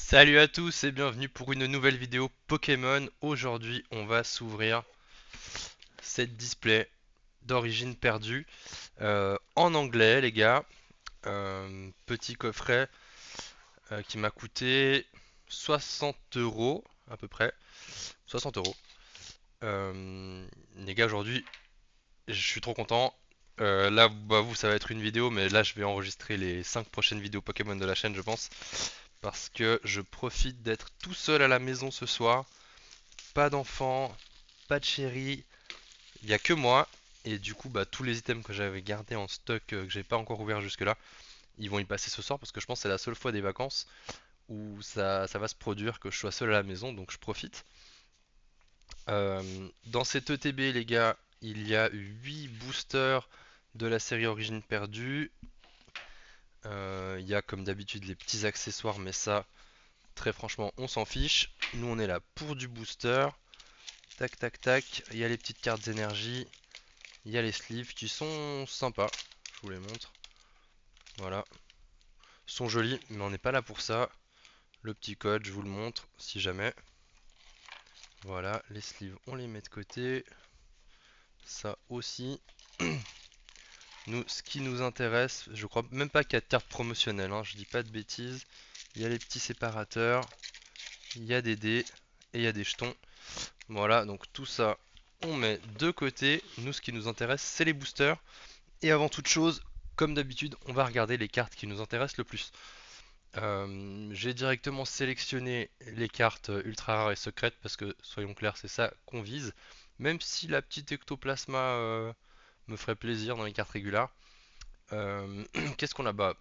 Salut à tous et bienvenue pour une nouvelle vidéo Pokémon. Aujourd'hui, on va s'ouvrir cette display d'origine perdue en anglais, les gars. Petit coffret qui m'a coûté 60 euros à peu près. 60 euros. Les gars, aujourd'hui, je suis trop content. Là, bah, vous, ça va être une vidéo, mais là, je vais enregistrer les 5 prochaines vidéos Pokémon de la chaîne, je pense. Parce que je profite d'être tout seul à la maison ce soir. Pas d'enfant, pas de chéri, il y a que moi. Et du coup, bah, tous les items que j'avais gardés en stock, que j'ai pas encore ouvert jusque-là, ils vont y passer ce soir parce que je pense que c'est la seule fois des vacances où ça va se produire que je sois seul à la maison, donc je profite. Dans cet ETB, les gars, il y a 8 boosters de la série Origine Perdue. Il y a comme d'habitude les petits accessoires, mais ça, très franchement, on s'en fiche. Nous, on est là pour du booster. Tac, tac, tac. Il y a les petites cartes énergie. Il y a les sleeves qui sont sympas. Je vous les montre. Voilà. Ils sont jolis, mais on n'est pas là pour ça. Le petit code, je vous le montre si jamais. Voilà, les sleeves, on les met de côté. Ça aussi. Nous, ce qui nous intéresse, je crois même pas qu'il y a de carte promotionnelle, hein, je dis pas de bêtises. Il y a les petits séparateurs, il y a des dés et il y a des jetons. Voilà, donc tout ça, on met de côté. Nous, ce qui nous intéresse, c'est les boosters. Et avant toute chose, comme d'habitude, on va regarder les cartes qui nous intéressent le plus. J'ai directement sélectionné les cartes ultra rares et secrètes parce que, soyons clairs, c'est ça qu'on vise. Même si la petite ectoplasma me ferait plaisir dans les cartes régulières. Qu'est-ce qu'on a? Bah,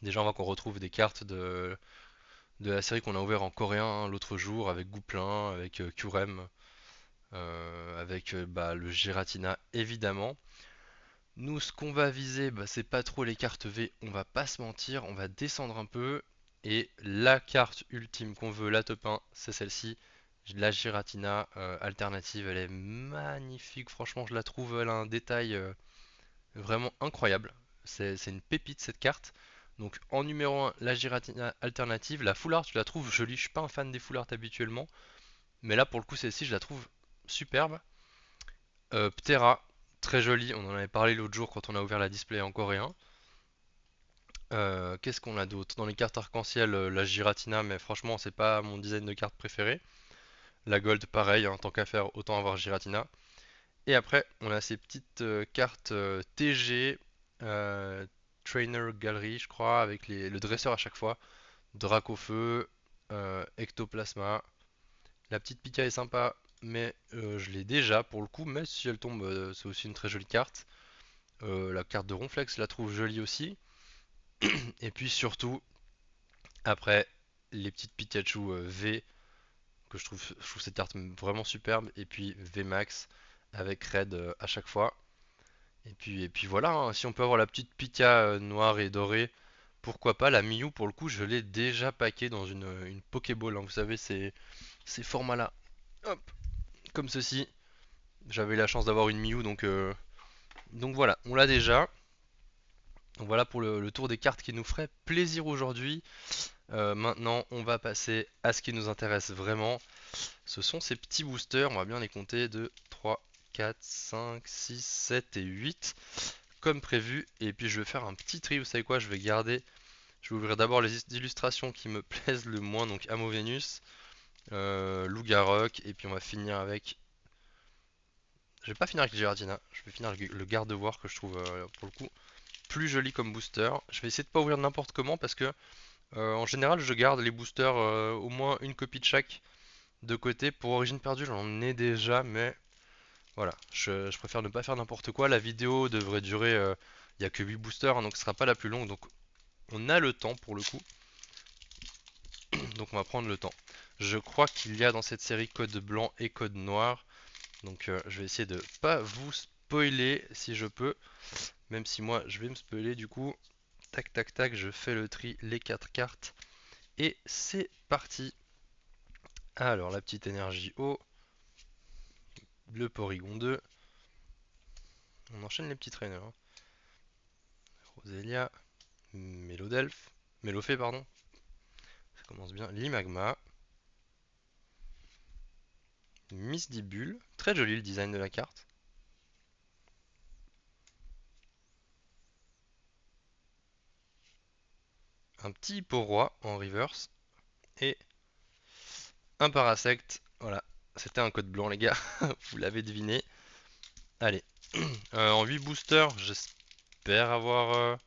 déjà, on voit qu'on retrouve des cartes de la série qu'on a ouvert en coréen hein, l'autre jour avec Gouplin, avec Curem, avec bah, le Giratina évidemment. Nous, ce qu'on va viser, bah, c'est pas trop les cartes V, on va pas se mentir, on va descendre un peu. Et la carte ultime qu'on veut, la top 1, c'est celle-ci. La Giratina alternative, elle est magnifique, franchement, je la trouve, elle a un détail vraiment incroyable. C'est une pépite cette carte. Donc en numéro 1, la Giratina alternative. La Full Art, je la trouve jolie, je suis pas un fan des Full Art habituellement. Mais là, pour le coup, celle-ci, je la trouve superbe. Ptera, très jolie, on en avait parlé l'autre jour quand on a ouvert la display en coréen. Qu'est-ce qu'on a d'autre? Dans les cartes arc-en-ciel, la Giratina, mais franchement, c'est pas mon design de carte préféré. La Gold, pareil, hein, tant qu'à faire, autant avoir Giratina. Et après, on a ces petites cartes TG, euh, Trainer Gallery, je crois, avec le dresseur à chaque fois. Dracofeu, Ectoplasma. La petite Pika est sympa, mais je l'ai déjà pour le coup. Mais si elle tombe, c'est aussi une très jolie carte. La carte de Ronflex, je la trouve jolie aussi. Et puis surtout, après, les petites Pikachu V, que je trouve cette carte vraiment superbe. Et puis VMAX avec Red à chaque fois. Et puis voilà, hein, si on peut avoir la petite Pika noire et dorée, pourquoi pas. La Miyu, pour le coup, je l'ai déjà packé dans une Pokéball, hein, vous savez, ces formats-là. Hop, comme ceci. J'avais la chance d'avoir une Miyu, donc voilà, on l'a déjà. Donc voilà pour le tour des cartes qui nous ferait plaisir aujourd'hui. Maintenant, on va passer à ce qui nous intéresse vraiment. Ce sont ces petits boosters, on va bien les compter, 2, 3, 4, 5, 6, 7 et 8 comme prévu. Et puis je vais faire un petit tri, vous savez quoi, je vais ouvrir d'abord les illustrations qui me plaisent le moins, donc Amovenus, Lougarok, et puis on va finir avec... Je vais pas finir avec le Giratina, je vais finir avec le Gardevoir que je trouve pour le coup plus joli comme booster. Je vais essayer de pas ouvrir n'importe comment parce que en général je garde les boosters au moins une copie de chaque de côté. Pour Origine Perdue j'en ai déjà mais voilà, je préfère ne pas faire n'importe quoi. La vidéo devrait durer, il n'y a que 8 boosters hein, donc ce sera pas la plus longue donc on a le temps pour le coup. Donc on va prendre le temps. Je crois qu'il y a dans cette série code blanc et code noir. Donc je vais essayer de pas vous spoiler si je peux. Même si moi je vais me spoiler du coup. Tac tac tac, je fais le tri, les 4 cartes. Et c'est parti. Alors la petite énergie eau. Le Porygon 2. On enchaîne les petits traîneurs. Hein. Roselia. Mélodelph. Mélofée pardon. commence bien. Limagma. Misdibule. Très joli le design de la carte. Un petit Hippo-Roi en reverse. Et un Parasect. Voilà. C'était un code blanc les gars. Vous l'avez deviné. Allez. En 8 boosters, j'espère avoir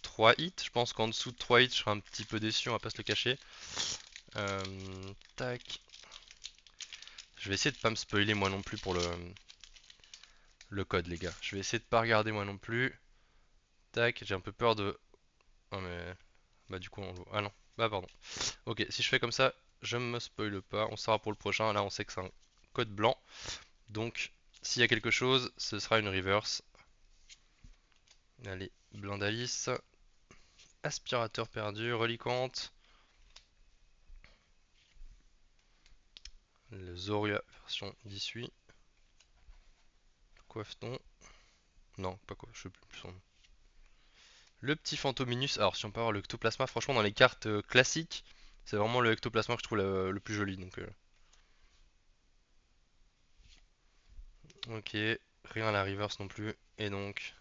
3 hits. Je pense qu'en dessous de 3 hits, je serai un petit peu déçu, on va pas se le cacher. Tac. Je vais essayer de pas me spoiler moi non plus pour le code les gars. Je vais essayer de pas regarder moi non plus. Tac, j'ai un peu peur de... Oh mais... Bah du coup on... Ah non, bah pardon. Ok, si je fais comme ça, je me spoile pas. On saura pour le prochain. Là on sait que c'est un code blanc. Donc s'il y a quelque chose, ce sera une reverse. Allez, Blindalis. Aspirateur perdu, reliquante. Le Zoria version 18. Coiffeton. Non, pas quoi, je sais plus son nom. Le petit Fantominus. Alors, si on peut avoir le Ectoplasma, franchement, dans les cartes classiques, c'est vraiment le Ectoplasma que je trouve le plus joli. Donc, ok, rien à la reverse non plus. Et donc,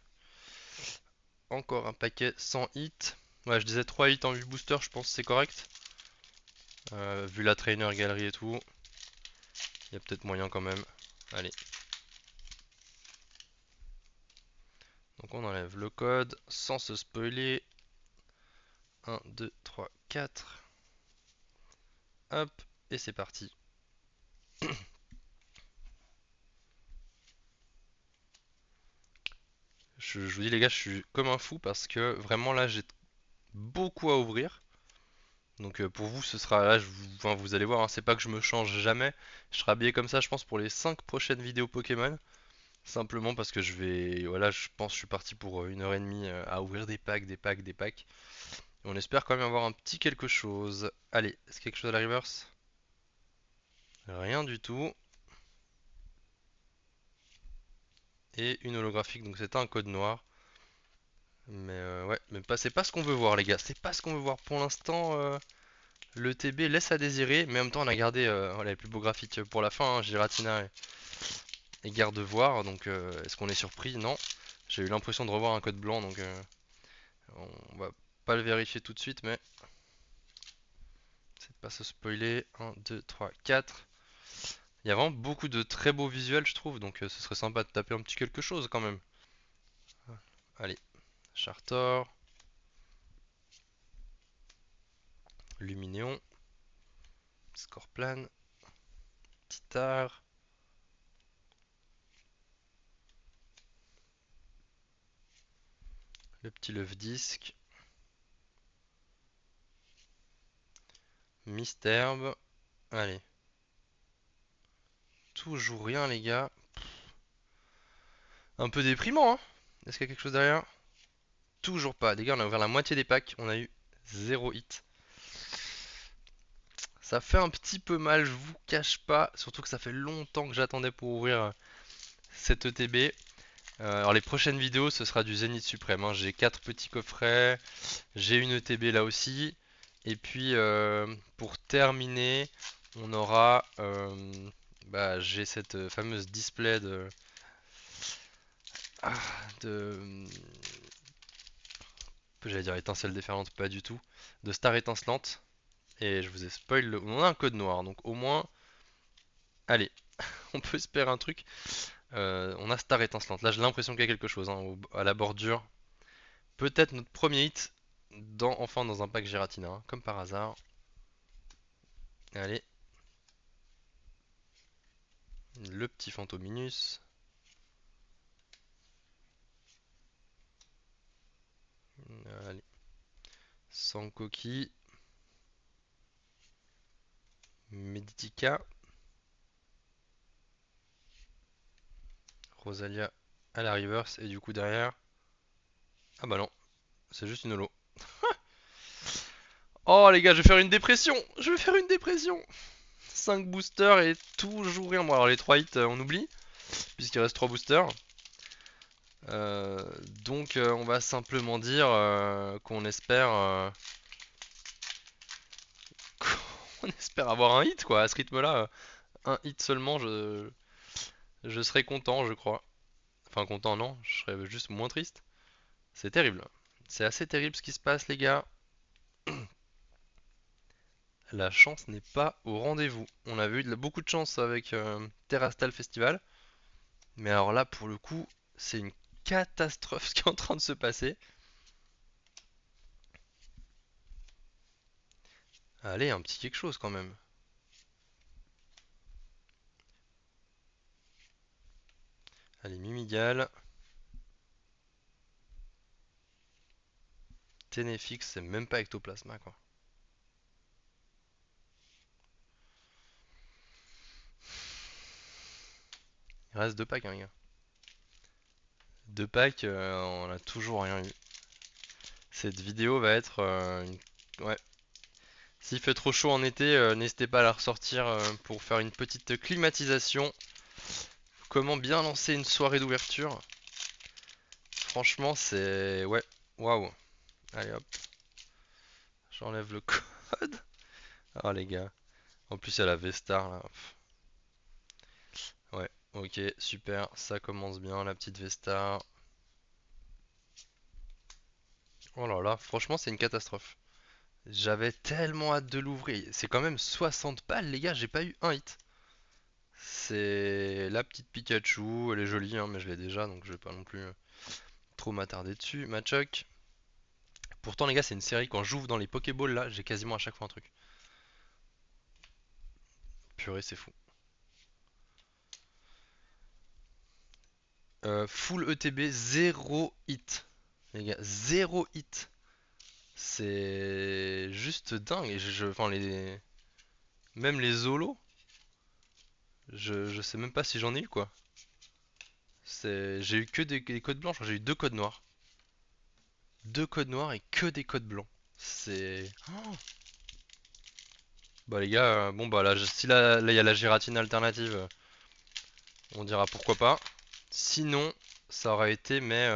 encore un paquet sans hits. Ouais, je disais 3 hits en 8 boosters, je pense que c'est correct. Vu la trainer galerie et tout, il y a peut-être moyen quand même. Allez. Donc, on enlève le code sans se spoiler. 1, 2, 3, 4. Hop, et c'est parti. Je vous dis les gars, je suis comme un fou parce que vraiment là j'ai beaucoup à ouvrir. Donc pour vous ce sera là, enfin, vous allez voir, hein, c'est pas que je me change jamais. Je serai habillé comme ça je pense pour les 5 prochaines vidéos Pokémon. Simplement parce que je vais, voilà, je pense que je suis parti pour 1 heure et demie à ouvrir des packs, des packs, des packs. Et on espère quand même avoir un petit quelque chose. Allez, est-ce quelque chose à la reverse? Rien du tout. Et une holographique, donc c'est un code noir. Mais ouais, mais c'est pas ce qu'on veut voir les gars, c'est pas ce qu'on veut voir pour l'instant. Le TB laisse à désirer, mais en même temps on a gardé voilà, les plus beaux graphiques pour la fin, hein, Giratina et Gardevoir, donc est-ce qu'on est surpris? Non. J'ai eu l'impression de revoir un code blanc, donc on va pas le vérifier tout de suite, mais c'est de pas se spoiler. 1, 2, 3, 4. Il y a vraiment beaucoup de très beaux visuels je trouve, donc ce serait sympa de taper un petit quelque chose quand même. Allez, Chartor, Luminéon, Scorplan, Titar, le petit Love Disc, Mystherbe. Allez. Toujours rien les gars. Un peu déprimant hein. Est-ce qu'il y a quelque chose derrière? Toujours pas. Les gars, on a ouvert la moitié des packs. On a eu 0 hit. Ça fait un petit peu mal, je vous cache pas. Surtout que ça fait longtemps que j'attendais pour ouvrir cette ETB. Alors les prochaines vidéos, ce sera du Zénith Suprême, hein. J'ai 4 petits coffrets. J'ai une ETB là aussi. Et puis pour terminer, on aura... bah, j'ai cette fameuse display ah, de j'allais dire étincelle déferlante, pas du tout, de Star étincelante. Et je vous ai spoil, on a un code noir, donc au moins, allez, on peut espérer un truc. On a Star étincelante, là j'ai l'impression qu'il y a quelque chose hein, à la bordure. Peut-être notre premier hit, enfin dans un pack Giratina, hein, comme par hasard. Allez, le petit Fantominus. Allez, sans coquille. Meditica. Rosalia à la reverse. Et du coup derrière... Ah bah non, c'est juste une holo. Oh les gars, je vais faire une dépression. Je vais faire une dépression. 5 boosters et toujours rien. Bon alors les 3 hits on oublie, puisqu'il reste 3 boosters. Euh, donc on va simplement dire qu'on espère On espère avoir un hit quoi, à ce rythme-là, un hit seulement, je serais content, je crois. Enfin, content, non, je serais juste moins triste. C'est terrible. C'est assez terrible ce qui se passe, les gars. La chance n'est pas au rendez-vous. On avait eu beaucoup de chance avec Terrastal Festival. Mais alors là, pour le coup, c'est une catastrophe ce qui est en train de se passer. Allez, un petit quelque chose quand même. Allez, Mimigal. Ténéfix, c'est même pas Ectoplasma quoi. Il reste deux packs, hein, les gars. Deux packs, on a toujours rien eu. Cette vidéo va être ouais. S'il fait trop chaud en été, n'hésitez pas à la ressortir pour faire une petite climatisation. Comment bien lancer une soirée d'ouverture? Franchement, c'est... Ouais, waouh. Allez hop, j'enlève le code. Ah les gars. En plus, il y a la Vestar là. Ouais, ok, super. Ça commence bien, la petite Vestar. Oh là là, franchement, c'est une catastrophe. J'avais tellement hâte de l'ouvrir. C'est quand même 60 balles, les gars, j'ai pas eu un hit. C'est la petite Pikachu, elle est jolie, hein, mais je l'ai déjà, donc je vais pas non plus trop m'attarder dessus. Machoke. Pourtant, les gars, c'est une série, quand j'ouvre dans les Pokéballs, là, j'ai quasiment à chaque fois un truc. Purée, c'est fou. Full ETB, zéro hit. Les gars, zéro hit. C'est juste dingue. Enfin, même les Zolos, je sais même pas si j'en ai eu quoi. J'ai eu que des codes blancs, je crois que j'ai eu deux codes noirs. Deux codes noirs et que des codes blancs. C'est... Oh. Bah les gars, bon bah là, si là il y a la gératine alternative, on dira pourquoi pas. Sinon, ça aurait été mais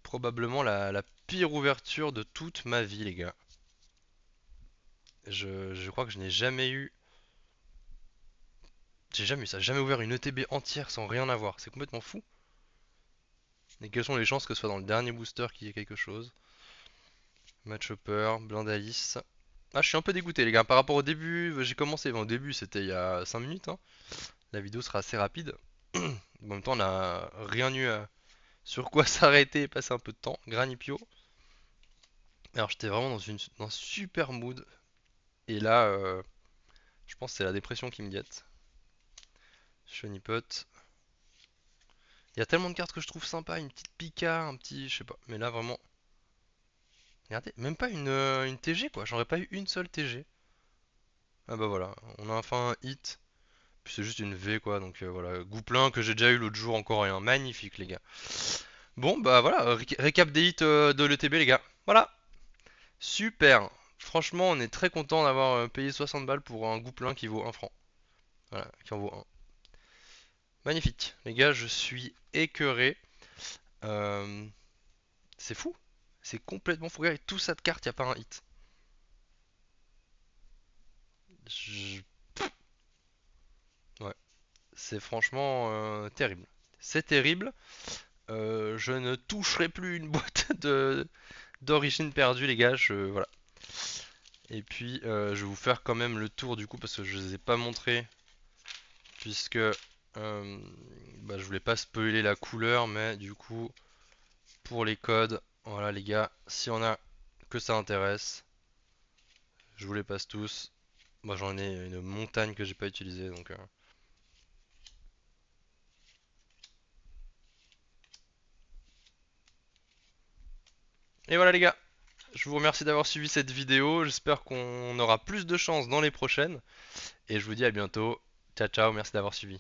probablement la pire ouverture de toute ma vie les gars. Je crois que je n'ai jamais eu... J'ai jamais eu ça, jamais ouvert une ETB entière sans rien avoir. C'est complètement fou. Et quelles sont les chances que ce soit dans le dernier booster qu'il y ait quelque chose? Match Hopper, Blindalis. Ah, je suis un peu dégoûté, les gars. Par rapport au début, j'ai commencé. Bon, au début, c'était il y a 5 minutes, hein. La vidéo sera assez rapide. En même temps, on n'a rien eu sur quoi s'arrêter et passer un peu de temps. Granipio. Alors, j'étais vraiment dans un super mood. Et là, je pense que c'est la dépression qui me guette. Chonipot. Il y a tellement de cartes que je trouve sympa. Une petite Pika, un petit. Je sais pas. Mais là, vraiment. Regardez, même pas une TG quoi. J'aurais pas eu une seule TG. Ah bah voilà, on a enfin un hit. Puis c'est juste une V quoi, donc voilà. Gouplin que j'ai déjà eu l'autre jour, encore rien. Magnifique les gars. Bon bah voilà, récap des hits de l'ETB les gars. Voilà, super. Franchement, on est très content d'avoir payé 60 balles pour un Gouplin qui vaut un franc. Voilà, qui en vaut un. Magnifique. Les gars, je suis écœuré. Euh, c'est fou. C'est complètement fou. Regardez, tout ça de cartes, y a pas un hit. Je- Ouais, c'est franchement terrible. C'est terrible. Je ne toucherai plus une boîte de d'origine perdue, les gars. Voilà. Et puis, je vais vous faire quand même le tour du coup parce que je les ai pas montrés puisque bah, je voulais pas spoiler la couleur, mais du coup, pour les codes, voilà les gars, si on a que ça intéresse, je vous les passe tous. Moi, j'en ai une montagne que j'ai pas utilisée, donc. Et voilà les gars. Je vous remercie d'avoir suivi cette vidéo. J'espère qu'on aura plus de chance dans les prochaines. Et je vous dis à bientôt. Ciao ciao, merci d'avoir suivi.